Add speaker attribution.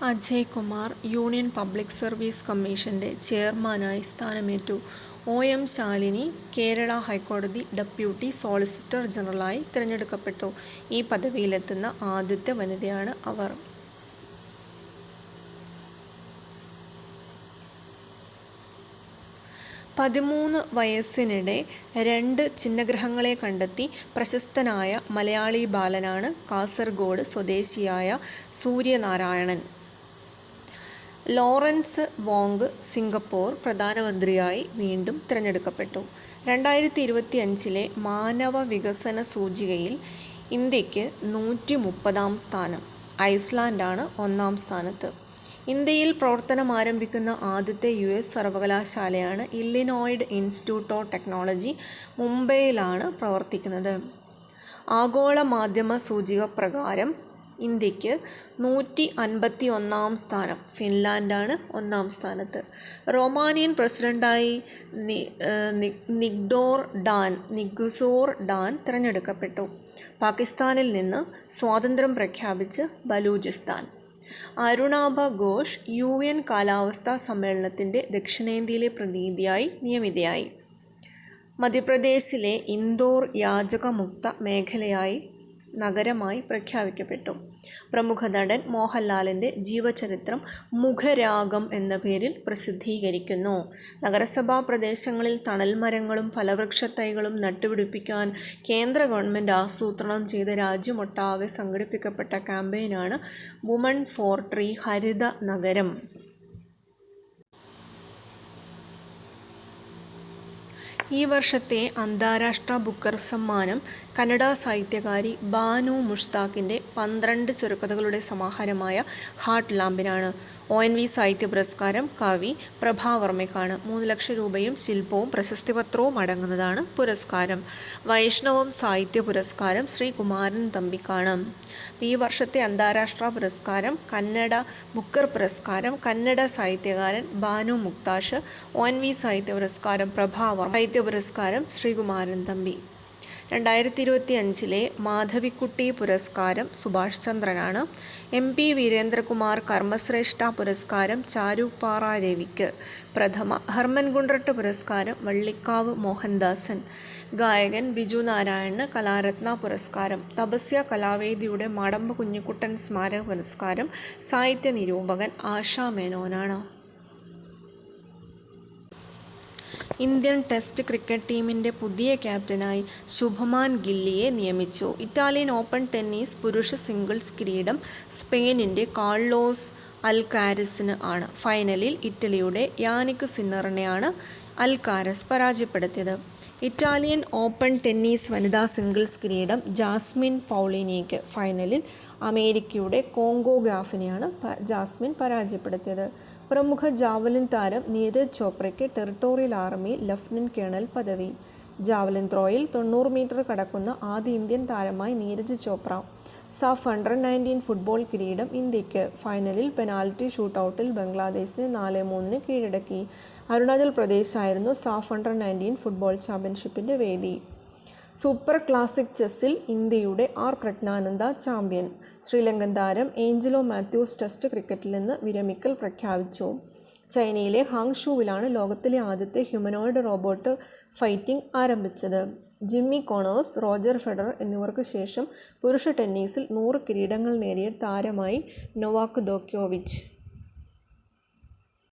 Speaker 1: Ajay Kumar union public service കമ്മീഷന്റെ ചെയർമാനായി സ്ഥാനമേറ്റു. M Shalini Kerala ഹൈക്കോടതി ഡെപ്യൂട്ടി സോളിസിറ്റർ ജനറലായി തിരഞ്ഞെടുക്കപ്പെട്ടു. ഈ പദവിയിലെത്തുന്ന ആദ്യത്തെ വനിതയാണ് അവർ. വയസ്സിനിടെ 2 ഛിന്നഗ്രഹങ്ങളെ കണ്ടെത്തി പ്രശസ്തനായ മലയാളി ബാലനാണ് കാസർഗോഡ് സ്വദേശിയായ സൂര്യനാരായണൻ. ലോറൻസ് വോങ് സിംഗപ്പൂർ പ്രധാനമന്ത്രിയായി വീണ്ടും തിരഞ്ഞെടുക്കപ്പെട്ടു. 2025 മാനവ വികസന സൂചികയിൽ ഇന്ത്യക്ക് 130-ാം സ്ഥാനം. ഐസ്ലാൻഡാണ് 1-ാം സ്ഥാനത്ത്. ഇന്ത്യയിൽ പ്രവർത്തനമാരംഭിക്കുന്ന ആദ്യത്തെ US സർവകലാശാലയാണ് ഇല്ലിനോയ്സ് ഇൻസ്റ്റിറ്റ്യൂട്ട് ഓഫ് ടെക്നോളജി. മുംബൈയിലാണ് പ്രവർത്തിക്കുന്നത്. ആഗോള മാധ്യമ സൂചിക പ്രകാരം ഇന്ത്യക്ക് 151-ാം സ്ഥാനം. ഫിൻലാൻഡാണ് 1-ാം സ്ഥാനത്ത്. റൊമാനിയൻ പ്രസിഡന്റായി നിഗ്സോർ ഡാൻ തിരഞ്ഞെടുക്കപ്പെട്ടു. പാകിസ്ഥാനിൽ നിന്ന് സ്വാതന്ത്ര്യം പ്രഖ്യാപിച്ച് ബലൂചിസ്ഥാൻ. അരുണാഭ ഘോഷ് UN കാലാവസ്ഥാ സമ്മേളനത്തിന്റെ ദക്ഷിണേന്ത്യയിലെ പ്രതിനിധിയായി നിയമിതയായി. മധ്യപ്രദേശിലെ ഇൻദോർ യാചകമുക്ത നഗരമായി പ്രഖ്യാപിക്കപ്പെട്ടു. പ്രമുഖ നടൻ മോഹൻലാലിന്റെ ജീവചരിത്രം മുഖരാഗം എന്ന പേരിൽ പ്രസിദ്ധീകരിക്കുന്നു. നഗരസഭാ പ്രദേശങ്ങളിൽ തണൽമരങ്ങളും ഫലവൃക്ഷത്തൈകളും നട്ടുപിടിപ്പിക്കാൻ കേന്ദ്ര ഗവൺമെന്റ് ആസൂത്രണം ചെയ്ത് രാജ്യമൊട്ടാകെ സംഘടിപ്പിക്കപ്പെട്ട ക്യാമ്പയിനാണ് വുമൺ ഫോർ ട്രീ ഹരിത നഗരം. ഈ വർഷത്തെ അന്താരാഷ്ട്ര ബുക്കർ സമ്മാനം കന്നഡ സാഹിത്യകാരി ബാനു മുഷ്താഖിന്റെ 12 ചെറുകഥകളുടെ സമാഹാരമായ ഹാർട്ട് ലാമ്പിനാണ്. ONV സാഹിത്യ പുരസ്കാരം കവി പ്രഭാവർമ്മയ്ക്കാണ്. 3 ലക്ഷം രൂപയും ശില്പവും പ്രശസ്തിപത്രവും അടങ്ങുന്നതാണ് പുരസ്കാരം. വൈഷ്ണവം സാഹിത്യ പുരസ്കാരം ശ്രീ കുമാരൻ തമ്പിക്കാണ്. ഈ വർഷത്തെ അന്താരാഷ്ട്ര പുരസ്കാരം കന്നഡ ബുക്കർ പുരസ്കാരം കന്നഡ സാഹിത്യകാരൻ ബാനു മുക്താഷ്. ONV സാഹിത്യ പുരസ്കാരം പ്രഭാവർമ്മ. സാഹിത്യ പുരസ്കാരം ശ്രീകുമാരൻ തമ്പി. 2025 മാധവിക്കുട്ടി പുരസ്കാരം സുഭാഷ് ചന്ദ്രനാണ്. MP വീരേന്ദ്രകുമാർ കർമ്മശ്രേഷ്ഠ പുരസ്കാരം ചാരുപ്പാറ രവിക്ക്. പ്രഥമ ഹർമൻഗുണ്ടർട്ട് പുരസ്കാരം വള്ളിക്കാവ് മോഹൻദാസൻ. ഗായകൻ ബിജു നാരായണന് കലാരത്ന പുരസ്കാരം. തപസ്യ കലാവേദിയുടെ മാടമ്പ് കുഞ്ഞിക്കുട്ടൻ സ്മാരക പുരസ്കാരം സാഹിത്യ നിരൂപകൻ ആശാ മേനോനാണ്. ഇന്ത്യൻ ടെസ്റ്റ് ക്രിക്കറ്റ് ടീമിന്റെ പുതിയ ക്യാപ്റ്റനായി ശുഭമാൻ ഗില്ലിയെ നിയമിച്ചു. ഇറ്റാലിയൻ ഓപ്പൺ ടെന്നീസ് പുരുഷ സിംഗിൾസ് കിരീടം സ്പെയിനിന്റെ കാർലോസ് അൽകാരസിന് ആണ്. ഫൈനലിൽ ഇറ്റലിയുടെ യാനിക് സിന്നറിനെയാണ് അൽകാരസ് പരാജയപ്പെടുത്തിയത്. ഇറ്റാലിയൻ ഓപ്പൺ ടെന്നീസ് വനിതാ സിംഗിൾസ് കിരീടം ജാസ്മിൻ പൗളിനിക്ക്. ഫൈനലിൽ അമേരിക്കയുടെ കോങ്കോ ഗാഫിനെയാണ് ജാസ്മിൻ പരാജയപ്പെടുത്തിയത്. പ്രമുഖ ജാവലിൻ താരം നീരജ് ചോപ്രയ്ക്ക് ടെറിട്ടോറിയൽ ആർമിയിൽ ലഫ്റ്റനന്റ് കേണൽ പദവി. ജാവലിൻ ത്രോയിൽ 90 മീറ്റർ കടക്കുന്ന ആദ്യ ഇന്ത്യൻ താരമായി Neeraj Chopra. SAFF under-19 football കിരീടം ഇന്ത്യക്ക്. ഫൈനലിൽ പെനാൽറ്റി ഷൂട്ടൗട്ടിൽ ബംഗ്ലാദേശിനെ 4-3 കീഴടക്കി. അരുണാചൽ പ്രദേശായിരുന്നു സാഫ് അണ്ടർ-19 ഫുട്ബോൾ ചാമ്പ്യൻഷിപ്പിന്റെ വേദി. സൂപ്പർ ക്ലാസിക് ചെസ്സിൽ ഇന്ത്യയുടെ പ്രജ്ഞാനന്ദ ചാമ്പ്യൻ. ശ്രീലങ്കൻ താരം ഏഞ്ചലോ മാത്യൂസ് ടെസ്റ്റ് ക്രിക്കറ്റിൽ നിന്ന് വിരമിക്കൽ പ്രഖ്യാപിച്ചു. ചൈനയിലെ ഹാങ്ഷുവിലാണ് ലോകത്തിലെ ആദ്യത്തെ ഹ്യൂമനോയിഡ് റോബോട്ട് ഫൈറ്റിംഗ് ആരംഭിച്ചത്. ജിമ്മി കോണേഴ്സ്, റോജർ ഫെഡറർ എന്നിവർക്ക് ശേഷം പുരുഷ ടെന്നീസിൽ 100 കിരീടങ്ങൾ നേടിയ താരമായി നൊവാക് ജോക്കോവിച്ച്.